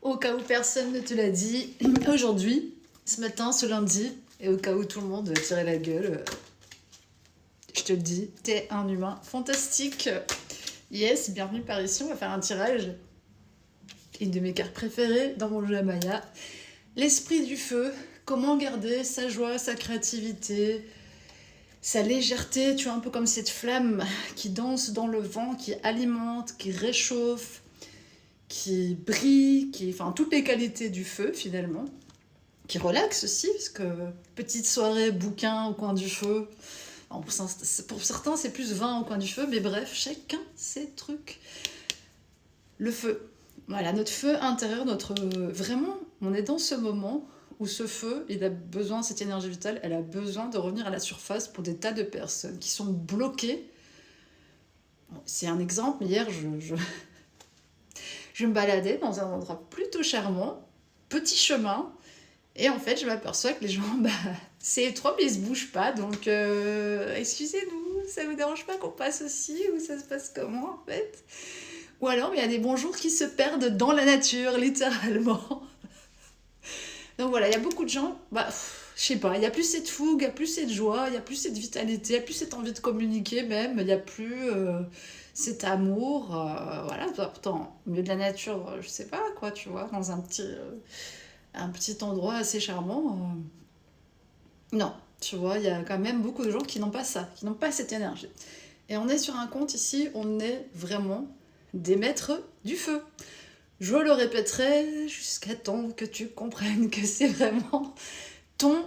Au cas où personne ne te l'a dit, aujourd'hui, ce matin, ce lundi, et au cas où tout le monde tirait la gueule, je te le dis, t'es un humain fantastique. Yes, bienvenue par ici, on va faire un tirage. Une de mes cartes préférées dans mon jeu à Maya. L'esprit du feu, comment garder sa joie, sa créativité, sa légèreté, tu vois, un peu comme cette flamme qui danse dans le vent, qui alimente, qui réchauffe, qui brille, enfin toutes les qualités du feu finalement, qui relaxe aussi, parce que petite soirée bouquin au coin du feu, pour certains c'est plus vin au coin du feu, mais bref, chacun ses trucs. Le feu, voilà, notre feu intérieur, vraiment, on est dans ce moment où ce feu, il a besoin, cette énergie vitale, elle a besoin de revenir à la surface pour des tas de personnes qui sont bloquées. Bon, c'est un exemple, hier je me baladais dans un endroit plutôt charmant, petit chemin, et en fait je m'aperçois que les gens, c'est étroit mais ils se bougent pas, donc excusez-nous, ça vous dérange pas qu'on passe aussi, ou ça se passe comment en fait? Ou alors il y a des bonjours qui se perdent dans la nature, littéralement. Donc voilà, il y a beaucoup de gens, je sais pas, il y a plus cette fougue, il y a plus cette joie, il y a plus cette vitalité, il y a plus cette envie de communiquer même, il y a plus cet amour, voilà, pourtant au milieu de la nature, je sais pas quoi, tu vois, dans un petit endroit assez charmant. Non, tu vois, il y a quand même beaucoup de gens qui n'ont pas ça, qui n'ont pas cette énergie. Et on est sur un compte ici, on est vraiment des maîtres du feu. Je le répéterai jusqu'à temps que tu comprennes que c'est vraiment ton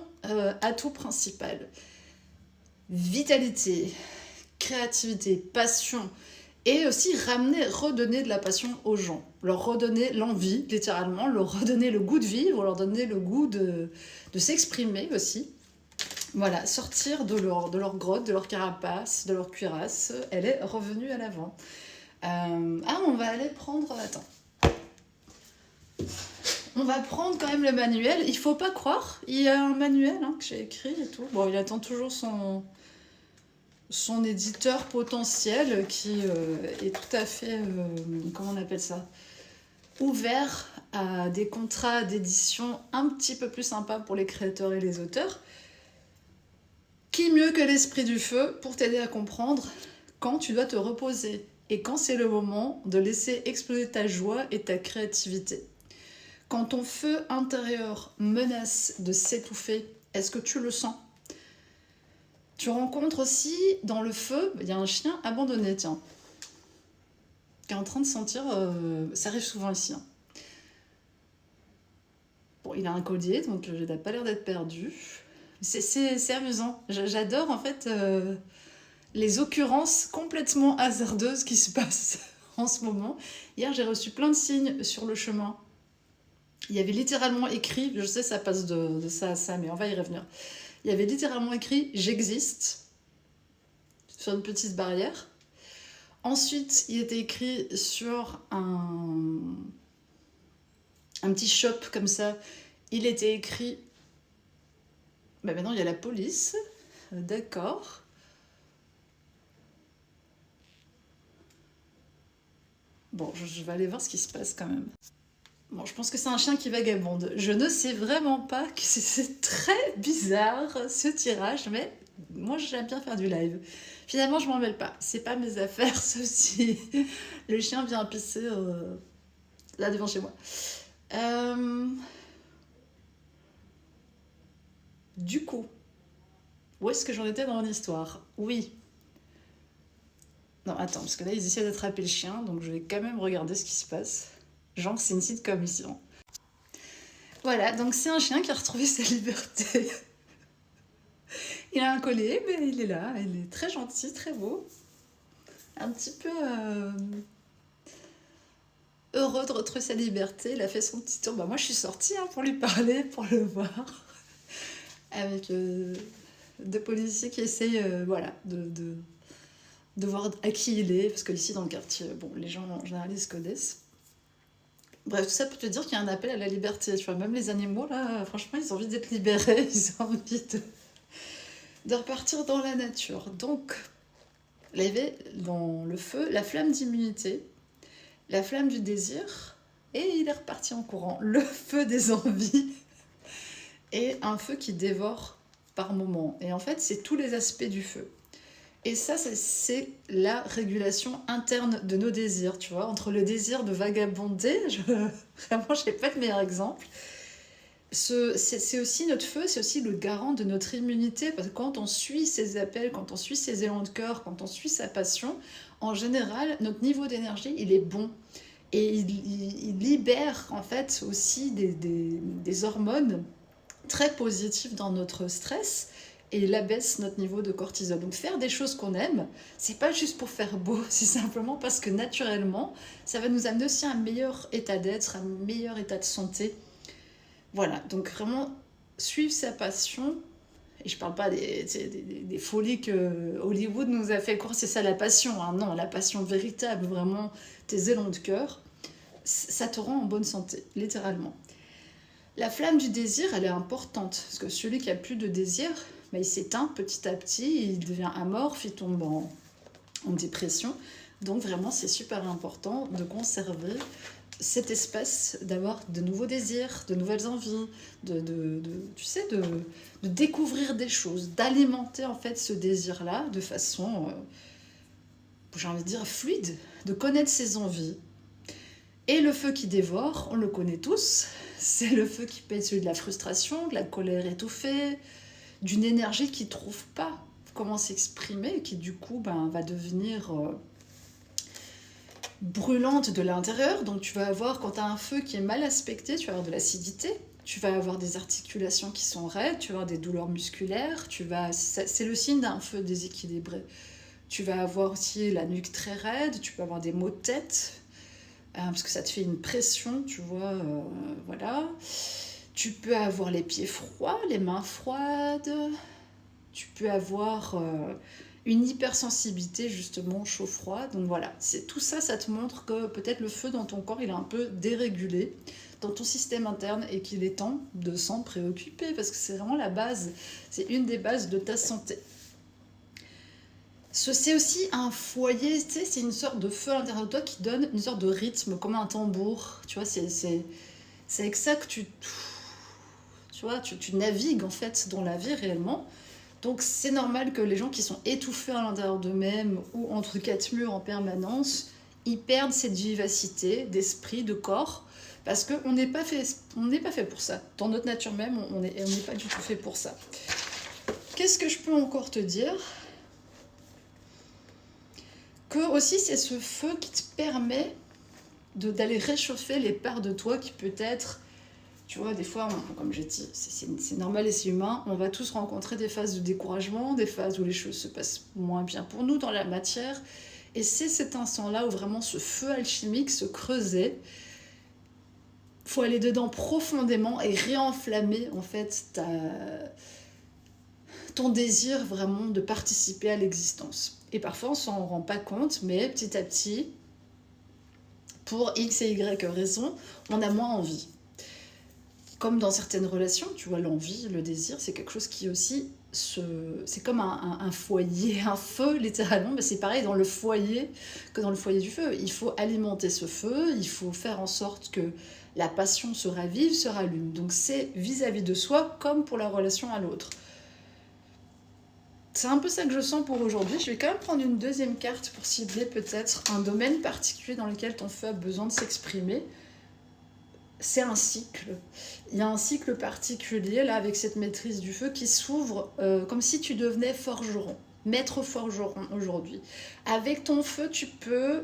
atout principal. Vitalité, créativité, passion, et aussi redonner de la passion aux gens, leur redonner l'envie, littéralement, leur redonner le goût de vivre, leur donner le goût de s'exprimer aussi. Voilà, sortir de leur grotte, de leur carapace, de leur cuirasse, elle est revenue à l'avant. On va aller prendre... Attends. On va prendre quand même le manuel. Il faut pas croire, il y a un manuel que j'ai écrit et tout. Bon, il attend toujours son éditeur potentiel qui est tout à fait, comment on appelle ça, ouvert à des contrats d'édition un petit peu plus sympas pour les créateurs et les auteurs. Qui mieux que l'esprit du feu pour t'aider à comprendre quand tu dois te reposer et quand c'est le moment de laisser exploser ta joie et ta créativité. Quand ton feu intérieur menace de s'étouffer, est-ce que tu le sens? Tu rencontres aussi dans le feu, il y a un chien abandonné, tiens, qui est en train de sentir, ça arrive souvent ici. Bon, il a un collier, donc il n'a pas l'air d'être perdu. C'est amusant. J'adore en fait les occurrences complètement hasardeuses qui se passent en ce moment. Hier, j'ai reçu plein de signes sur le chemin. Il y avait littéralement écrit, je sais ça passe de ça à ça, mais on va y revenir. Il y avait littéralement écrit « J'existe » sur une petite barrière. Ensuite, il était écrit sur un petit shop comme ça. Il était écrit « Maintenant, il y a la police. » D'accord. Bon, je vais aller voir ce qui se passe quand même. Bon, je pense que c'est un chien qui vagabonde. Je ne sais vraiment pas, que c'est très bizarre ce tirage, mais moi j'aime bien faire du live. Finalement, je m'en mêle pas. C'est pas mes affaires, ceci. Le chien vient pisser là devant chez moi. Du coup, où est-ce que j'en étais dans mon histoire? Oui. Non, attends, parce que là, ils essaient d'attraper le chien, donc je vais quand même regarder ce qui se passe. Genre, c'est une sitcom ici. Voilà, donc c'est un chien qui a retrouvé sa liberté. Il a un collier, mais il est là, il est très gentil, très beau. Un petit peu heureux de retrouver sa liberté. Il a fait son petit tour. Moi, je suis sortie pour lui parler, pour le voir. Avec deux policiers qui essayent de voir à qui il est. Parce que ici, dans le quartier, les gens, en général, ils se connaissent. Bref, tout ça peut te dire qu'il y a un appel à la liberté. Tu vois, même les animaux, là, franchement, ils ont envie d'être libérés. Ils ont envie de repartir dans la nature. Donc, il y avait dans le feu la flamme d'immunité, la flamme du désir, et il est reparti en courant. Le feu des envies et un feu qui dévore par moment. Et en fait, c'est tous les aspects du feu. Et ça, c'est la régulation interne de nos désirs, tu vois, entre le désir de vagabonder, vraiment, je n'ai pas de meilleur exemple. C'est aussi notre feu, c'est aussi le garant de notre immunité, parce que quand on suit ses appels, quand on suit ses élans de cœur, quand on suit sa passion, en général, notre niveau d'énergie, il est bon. Et il libère en fait aussi des hormones très positives dans notre stress et il abaisse notre niveau de cortisol. Donc faire des choses qu'on aime, c'est pas juste pour faire beau, c'est simplement parce que naturellement, ça va nous amener aussi à un meilleur état d'être, un meilleur état de santé. Voilà, donc vraiment suivre sa passion. Et je parle pas des folies que Hollywood nous a fait croire, c'est ça la passion. Hein. Non, la passion véritable, vraiment tes élans de cœur, ça te rend en bonne santé, littéralement. La flamme du désir, elle est importante, parce que celui qui a plus de désir, bah, il s'éteint petit à petit, il devient amorphe, il tombe en dépression. Donc vraiment, c'est super important de conserver cet espace, d'avoir de nouveaux désirs, de nouvelles envies, tu sais, de découvrir des choses, d'alimenter en fait ce désir-là de façon, j'ai envie de dire, fluide, de connaître ses envies. Et le feu qui dévore, on le connaît tous, c'est le feu qui peut être celui de la frustration, de la colère étouffée, d'une énergie qui ne trouve pas comment s'exprimer, qui du coup va devenir brûlante de l'intérieur. Donc tu vas avoir, quand tu as un feu qui est mal aspecté, tu vas avoir de l'acidité, tu vas avoir des articulations qui sont raides, tu vas avoir des douleurs musculaires, c'est le signe d'un feu déséquilibré. Tu vas avoir aussi la nuque très raide, tu peux avoir des maux de tête, parce que ça te fait une pression, tu vois, voilà. Tu peux avoir les pieds froids, les mains froides, tu peux avoir une hypersensibilité justement chaud-froid. Donc voilà, tout ça, ça te montre que peut-être le feu dans ton corps, il est un peu dérégulé dans ton système interne et qu'il est temps de s'en préoccuper parce que c'est vraiment la base, c'est une des bases de ta santé. C'est aussi un foyer, tu sais, c'est une sorte de feu à l'intérieur de toi qui donne une sorte de rythme, comme un tambour. Tu vois, c'est avec ça que tu vois, tu navigues en fait dans la vie réellement. Donc c'est normal que les gens qui sont étouffés à l'intérieur d'eux-mêmes ou entre quatre murs en permanence, ils perdent cette vivacité d'esprit, de corps, parce qu'on n'est pas fait pour ça. Dans notre nature même, on n'est pas du tout fait pour ça. Qu'est-ce que je peux encore te dire ? Que aussi c'est ce feu qui te permet d'aller réchauffer les parts de toi qui peut-être, tu vois, des fois, comme j'ai dit, c'est normal et c'est humain, on va tous rencontrer des phases de découragement, des phases où les choses se passent moins bien pour nous dans la matière, et c'est cet instant-là où vraiment ce feu alchimique se creusait. Faut aller dedans profondément et réenflammer en fait ton désir vraiment de participer à l'existence. Et parfois on s'en rend pas compte, mais petit à petit, pour X et Y raisons, on a moins envie. Comme dans certaines relations, tu vois, l'envie, le désir, c'est quelque chose qui aussi c'est comme un foyer, un feu littéralement, mais c'est pareil dans le foyer que dans le foyer du feu. Il faut alimenter ce feu, il faut faire en sorte que la passion se ravive, se rallume. Donc c'est vis-à-vis de soi comme pour la relation à l'autre. C'est un peu ça que je sens pour aujourd'hui. Je vais quand même prendre une deuxième carte pour cibler peut-être un domaine particulier dans lequel ton feu a besoin de s'exprimer. C'est un cycle. Il y a un cycle particulier là avec cette maîtrise du feu qui s'ouvre comme si tu devenais forgeron, maître forgeron aujourd'hui. Avec ton feu, tu peux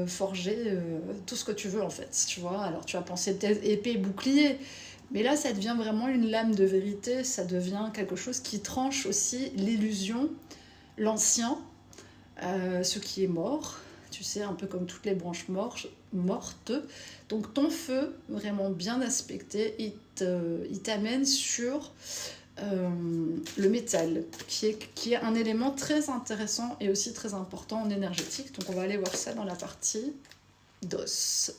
forger tout ce que tu veux en fait, tu vois. Alors tu vas penser peut-être épée, bouclier, mais là ça devient vraiment une lame de vérité, ça devient quelque chose qui tranche aussi l'illusion, l'ancien, ce qui est mort. Tu sais, un peu comme toutes les branches mortes. Donc ton feu, vraiment bien aspecté, il t'amène sur le métal, qui est un élément très intéressant et aussi très important en énergétique. Donc on va aller voir ça dans la partie d'os.